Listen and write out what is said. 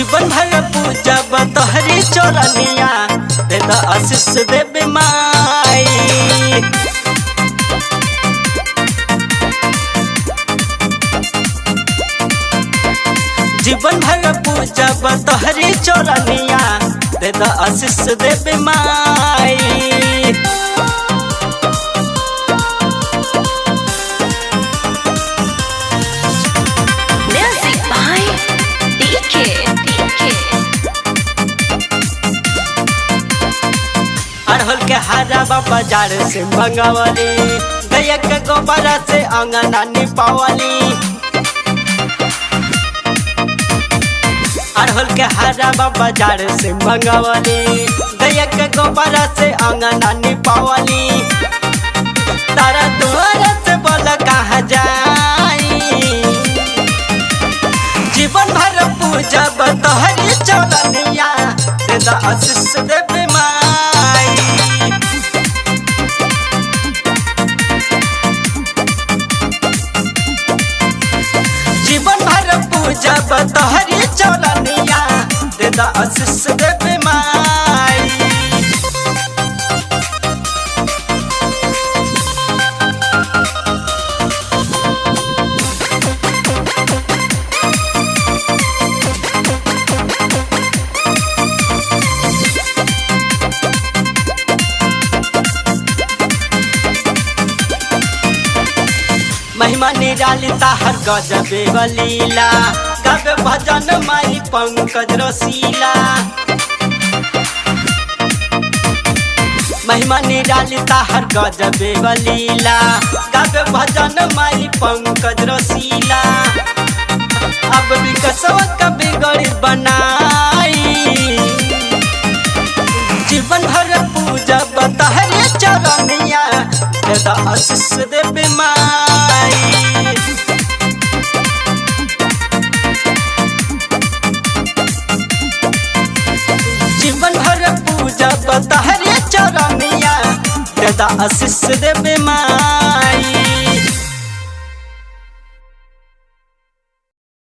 जीवन भर पूजब तोहरी चरनिया दे द आशीष देवी माई। जीवन भर पूजब तोहरी चरनिया दे द आशीष देवी माई। अड़हुल के हारा बाजार से मंगवली, गैया के गोबर से अंगना निपावली। अड़हुल के हारा बाजार से मंगवली, गैया के गोबर से अंगना निपावली। तारा दुआर से बोल कहाँ जाई, जीवन भर पूजब तोहरी चरनिया दे द आशीष देवी माई। जीवन भर पूजब तोहरी चरनिया दे द आशीष देवी माई। महिमा निराली ताहर गजबे बलीला, गावे भजन माई पंकज रसीला। महिमा निराली ताहर गजबे बलीला, गावे भजन माई पंकज रसीला। अब विकसवा का बिगड़ी बनाई, जीवन भर पूजब तोहरी चरनिया दे द आशीष देवी माई। जीवन भर पूजब तोहरी चरनिया दे द आशीष देवी माई।